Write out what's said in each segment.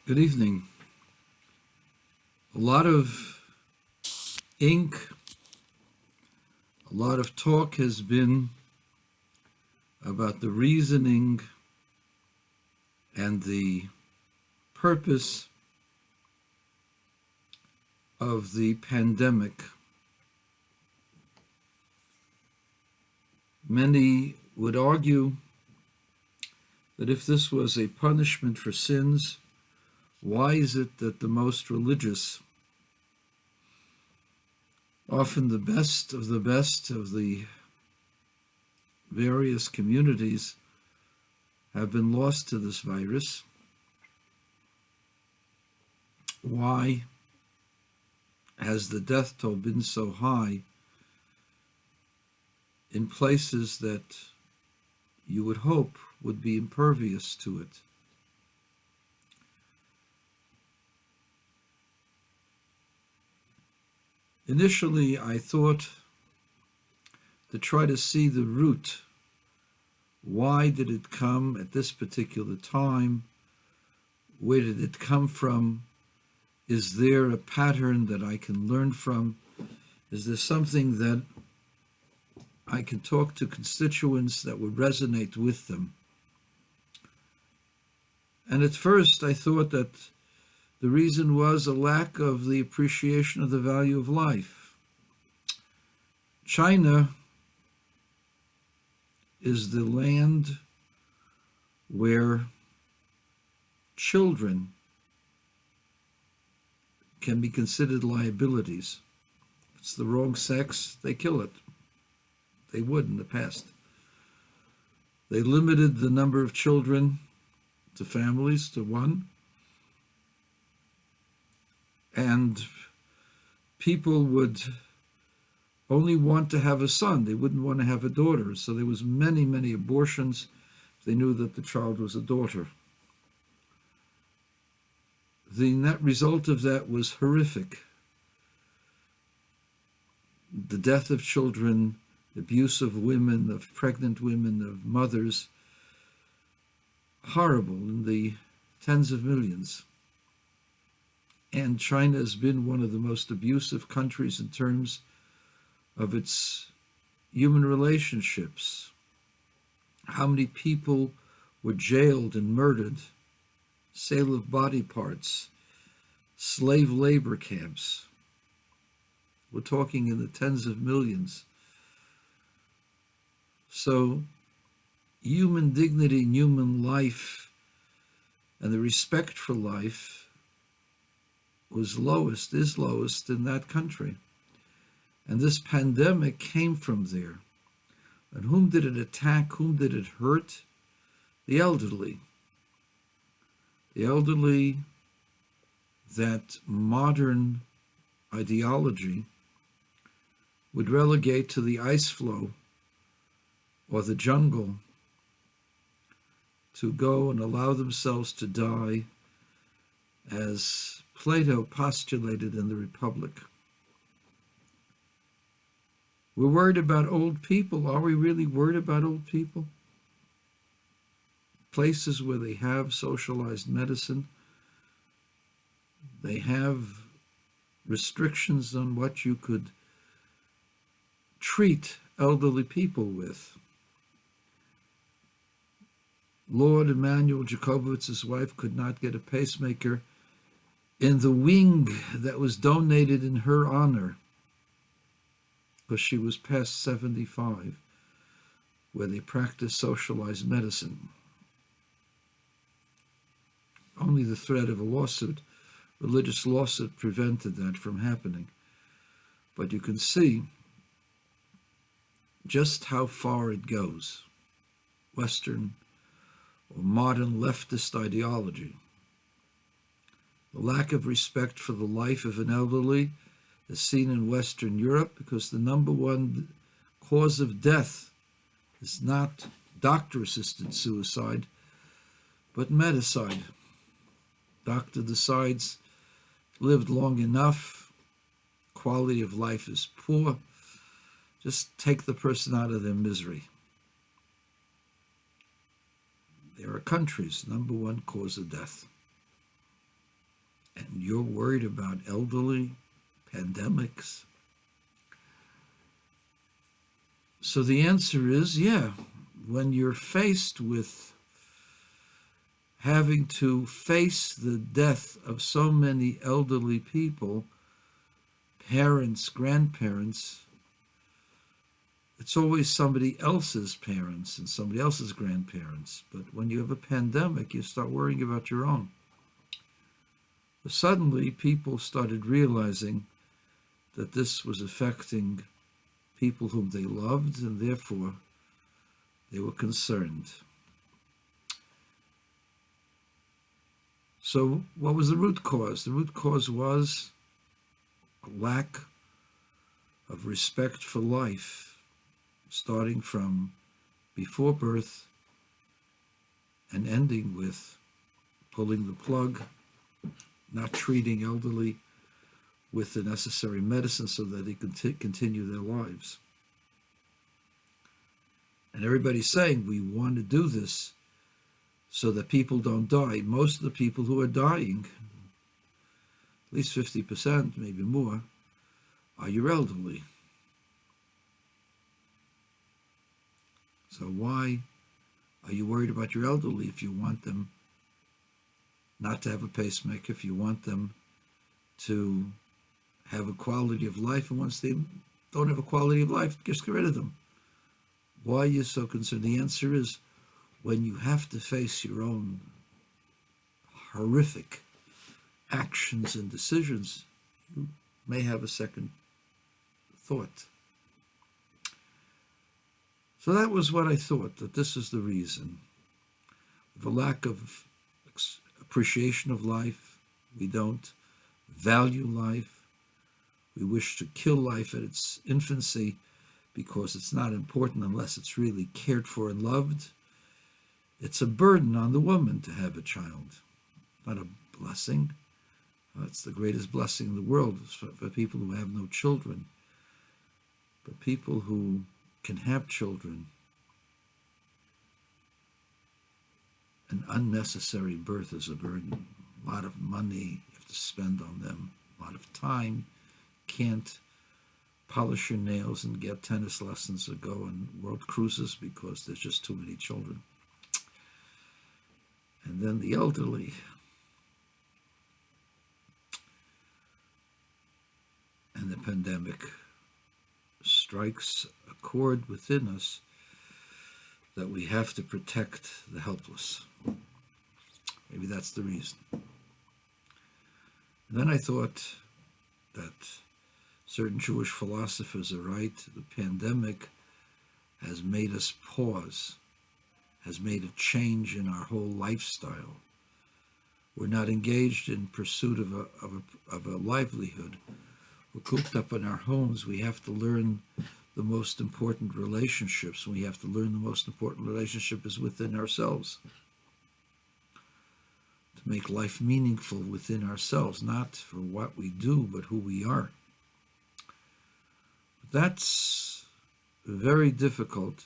Good evening. A lot of ink, a lot of talk has been about the reasoning and the purpose of the pandemic. Many would argue that if this was a punishment for sins, why is it that the most religious, often the best of the various communities, have been lost to this virus? Why has the death toll been so high in places that you would hope would be impervious to it? Initially, I thought to try to see the root. Why did it come at this particular time? Where did it come from? Is there a pattern that I can learn from? Is there something that I can talk to constituents that would resonate with them? And at first, I thought that the reason was a lack of the appreciation of the value of life. China is the land where children can be considered liabilities. If it's the wrong sex, they kill it. They would in the past. They limited the number of children to families to one. And people would only want to have a son. They wouldn't want to have a daughter. So there was many, many abortions. They knew that the child was a daughter. The net result of that was horrific. The death of children, abuse of women, of pregnant women, of mothers, horrible in the tens of millions. And China has been one of the most abusive countries in terms of its human relationships. How many people were jailed and murdered, sale of body parts, slave labor camps. We're talking in the tens of millions. So human dignity and human life and the respect for life is lowest in that country. And this pandemic came from there. And whom did it attack? Whom did it hurt? The elderly. The elderly that modern ideology would relegate to the ice floe or the jungle to go and allow themselves to die, as Plato postulated in the Republic. We're worried about old people. Are we really worried about old people? Places where they have socialized medicine, they have restrictions on what you could treat elderly people with. Lord Emanuel Jacobowitz's wife could not get a pacemaker in the wing that was donated in her honor because she was past 75, where they practice socialized medicine. Only the threat of a lawsuit, religious lawsuit, prevented that from happening. But you can see just how far it goes. Western or modern leftist ideology. The lack of respect for the life of an elderly is seen in Western Europe because the number one cause of death is not doctor-assisted suicide, but medicide. Doctor decides lived long enough, quality of life is poor, just take the person out of their misery. There are countries, number one cause of death. and you're worried about elderly, pandemics. So the answer is, yeah, when you're faced with having to face the death of so many elderly people, parents, grandparents, it's always somebody else's parents and somebody else's grandparents. But when you have a pandemic, you start worrying about your own. But suddenly, people started realizing that this was affecting people whom they loved, and therefore they were concerned. So what was the root cause? The root cause was a lack of respect for life, starting from before birth and ending with pulling the plug, not treating elderly with the necessary medicine so that they can continue their lives. And everybody's saying, we want to do this so that people don't die. Most of the people who are dying, at least 50%, maybe more, are your elderly. So why are you worried about your elderly if you want them not to have a pacemaker, if you want them to have a quality of life, and once they don't have a quality of life, just get rid of them? Why are you so concerned? The answer is, when you have to face your own horrific actions and decisions, you may have a second thought. So that was what I thought, that this is the reason. The lack of appreciation of life. We don't value life. We wish to kill life at its infancy because it's not important unless it's really cared for and loved. It's a burden on the woman to have a child, not a blessing. It's the greatest blessing in the world for people who have no children. But people who can have children, an unnecessary birth is a burden. A lot of money you have to spend on them, a lot of time. Can't polish your nails and get tennis lessons or go on world cruises because there's just too many children. And then the elderly. And the pandemic strikes a chord within us that we have to protect the helpless. Maybe that's the reason. And then I thought that certain Jewish philosophers are right. The pandemic has made us pause, has made a change in our whole lifestyle. We're not engaged in pursuit of a livelihood. We're cooped up in our homes. We have to learn the most important relationships. We have to learn the most important relationship is within ourselves. To make life meaningful within ourselves, not for what we do, but who we are. That's very difficult.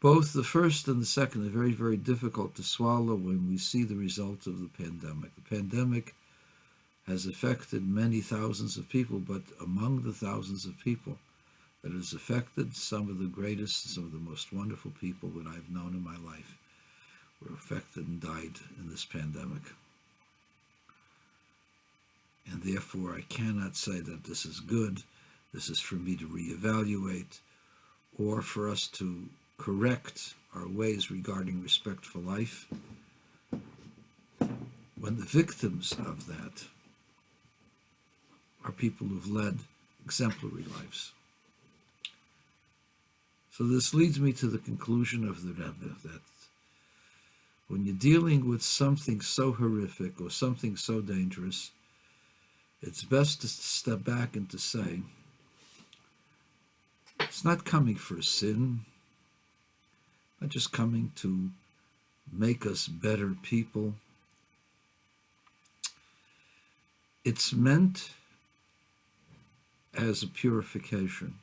Both the first and the second are very, very difficult to swallow when we see the results of the pandemic. The pandemic has affected many thousands of people, but among the thousands of people that it has affected, some of the greatest, some of the most wonderful people that I've known in my life were affected and died in this pandemic. And therefore, I cannot say that this is good, this is for me to reevaluate, or for us to correct our ways regarding respect for life, when the victims of that are people who've led exemplary lives. So this leads me to the conclusion of the Rebbe that when you're dealing with something so horrific or something so dangerous, it's best to step back and to say, it's not coming for a sin, not just coming to make us better people. It's meant as a purification.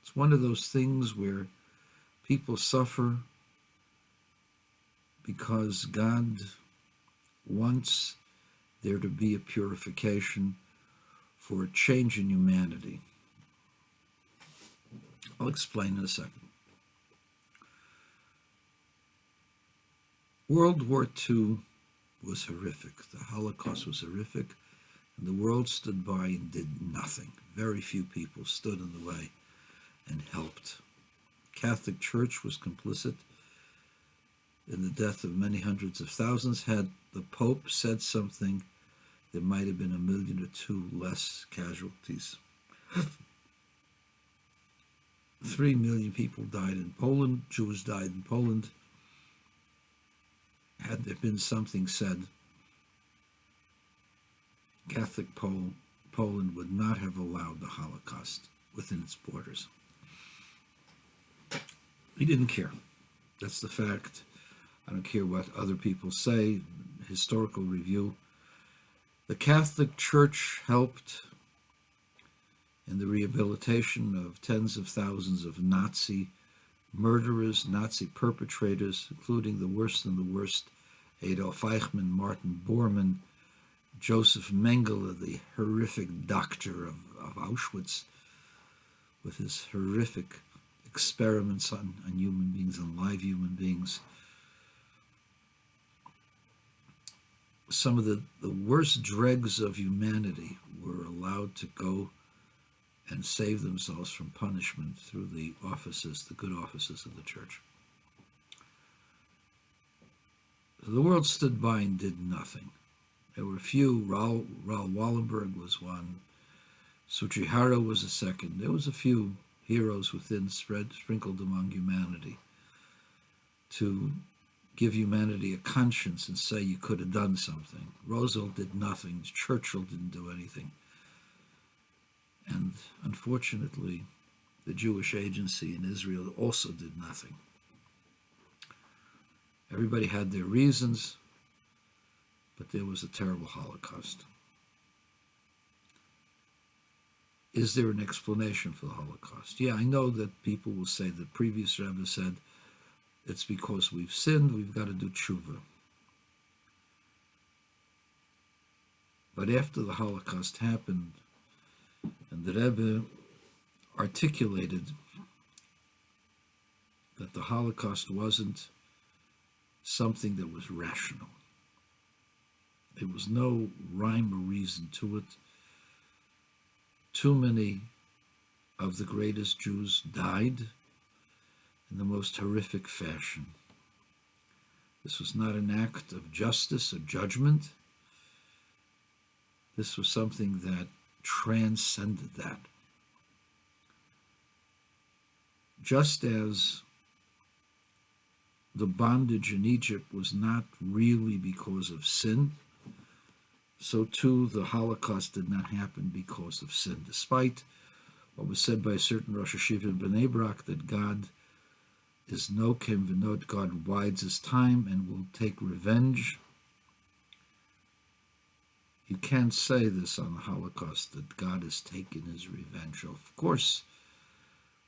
It's one of those things where people suffer because God wants there to be a purification for a change in humanity. I'll explain in a second. World War II was horrific. The Holocaust was horrific, and the world stood by and did nothing. Very few people stood in the way and helped. Catholic Church was complicit in the death of many hundreds of thousands. Had the Pope said something, there might have been 1 million or 2 less casualties. 3 million people died in Poland. Jews died in Poland. Had there been something said, Catholic Poland would not have allowed the Holocaust within its borders. He didn't care. That's the fact. I don't care what other people say. Historical review. The Catholic Church helped in the rehabilitation of tens of thousands of Nazi murderers, Nazi perpetrators, including the worst and the worst, Adolf Eichmann, Martin Bormann, Joseph Mengele, the horrific doctor of Auschwitz, with his horrific experiments on human beings, on live human beings. Some of the worst dregs of humanity were allowed to go and save themselves from punishment through the offices, the good offices of the church. So the world stood by and did nothing. There were a few. Raoul Wallenberg was one. Sujihara was a second. There was a few heroes within, sprinkled among humanity, to give humanity a conscience and say you could have done something. Roosevelt did nothing. Churchill didn't do anything. And unfortunately, the Jewish Agency in Israel also did nothing. Everybody had their reasons, but there was a terrible Holocaust. Is there an explanation for the Holocaust? Yeah, I know that people will say the previous Rebbe said it's because we've sinned, we've got to do tshuva. But after the Holocaust happened, and the Rebbe articulated that the Holocaust wasn't something that was rational. There was no rhyme or reason to it. Too many of the greatest Jews died in the most horrific fashion. This was not an act of justice or judgment. This was something that transcended that. Just as the bondage in Egypt was not really because of sin, so too the Holocaust did not happen because of sin, despite what was said by a certain Rosh Hashiva in Bnei Brak, that God is nokem v'nod, God bides his time and will take revenge. You can't say this on the Holocaust, that God has taken his revenge. Of course,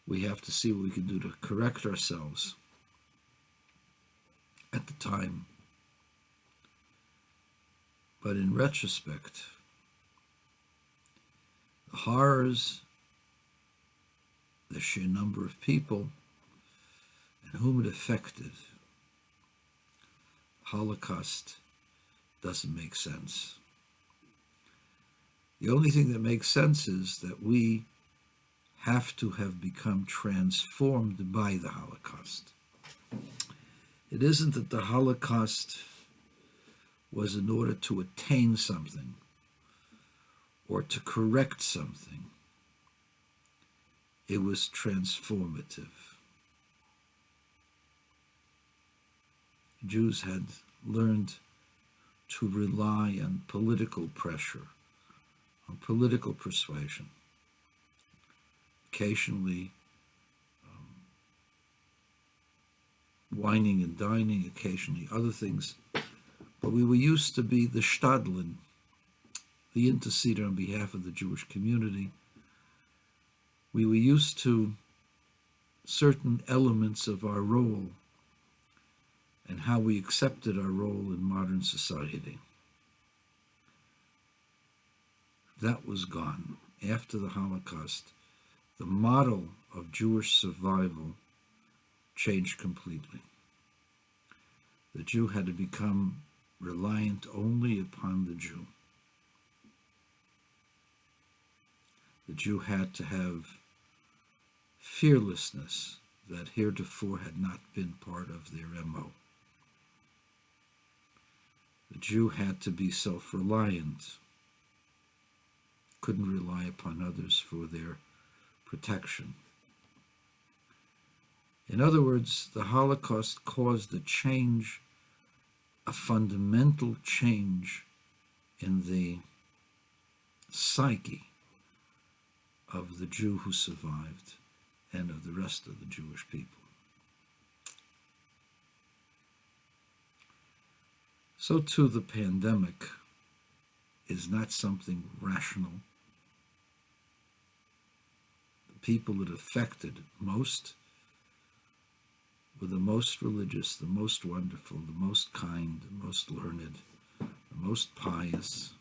we have to see what we can do to correct ourselves at the time. But in retrospect, the horrors, the sheer number of people and whom it affected, Holocaust doesn't make sense. The only thing that makes sense is that we have to have become transformed by the Holocaust. It isn't that the Holocaust was in order to attain something or to correct something. It was transformative. Jews had learned to rely on political pressure, on political persuasion. Occasionally, wining and dining, occasionally other things. But we were used to be the Stadlin, the interceder on behalf of the Jewish community. We were used to certain elements of our role and how we accepted our role in modern society. that was gone. After the Holocaust, the model of Jewish survival changed completely. The Jew had to become reliant only upon the Jew. The Jew had to have fearlessness that heretofore had not been part of their MO. The Jew had to be self-reliant, couldn't rely upon others for their protection. In other words, the Holocaust caused a change, a fundamental change in the psyche of the Jew who survived and of the rest of the Jewish people. So too, the pandemic is not something rational. The people it affected most were the most religious, the most wonderful, the most kind, the most learned, the most pious.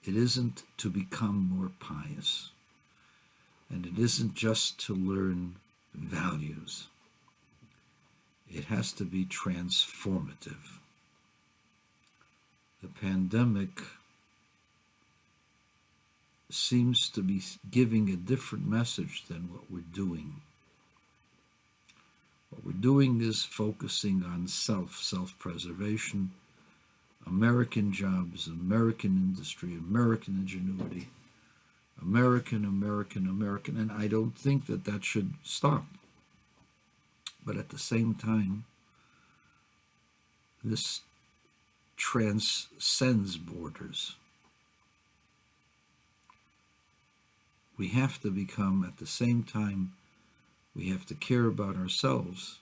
It isn't to become more pious, and it isn't just to learn values. It has to be transformative. The pandemic seems to be giving a different message than what we're doing. What we're doing is focusing on self-preservation, American jobs, American industry, American ingenuity, American, and I don't think that that should stop. But at the same time, this transcends borders. We have to become, at the same time, we have to care about ourselves.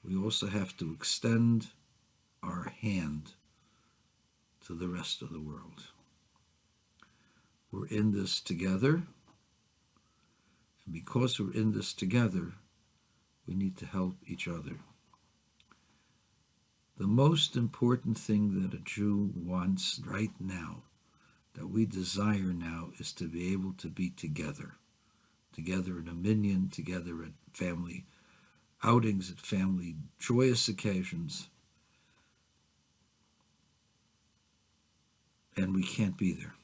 We also have to extend our hand to the rest of the world. We're in this together, and because we're in this together, we need to help each other. The most important thing that a Jew wants right now, that we desire now, is to be able to be together in a minyan, together at family outings, at family joyous occasions. And we can't be there.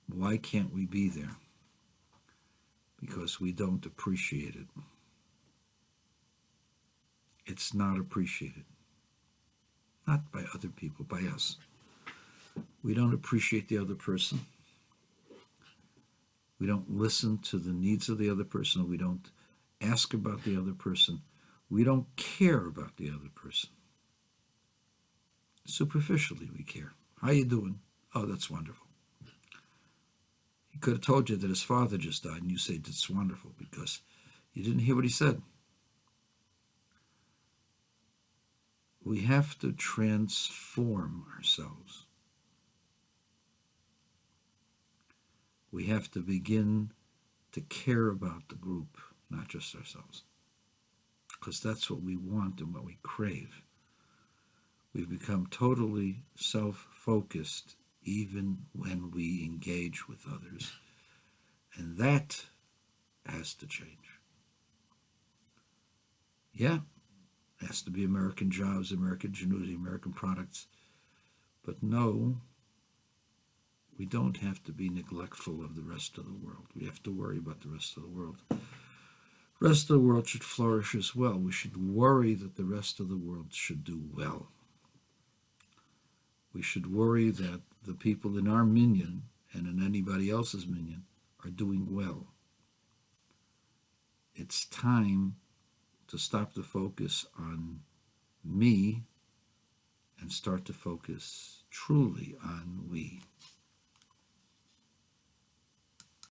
Why can't we be there? Because we don't appreciate it. It's not appreciated. Not by other people, by us. We don't appreciate the other person. We don't listen to the needs of the other person. We don't ask about the other person. We don't care about the other person. Superficially, we care. How you doing? Oh, that's wonderful. He could have told you that his father just died, and you say that's wonderful because you didn't hear what he said. We have to transform ourselves. We have to begin to care about the group, not just ourselves, because that's what we want and what we crave. We've become totally self-focused even when we engage with others, and that has to change. Yeah, it has to be American jobs, American ingenuity, American products, but no, we don't have to be neglectful of the rest of the world. We have to worry about the rest of the world. The rest of the world should flourish as well. We should worry that the rest of the world should do well. We should worry that the people in our minyan and in anybody else's minyan are doing well. It's time to stop the focus on me and start to focus truly on we.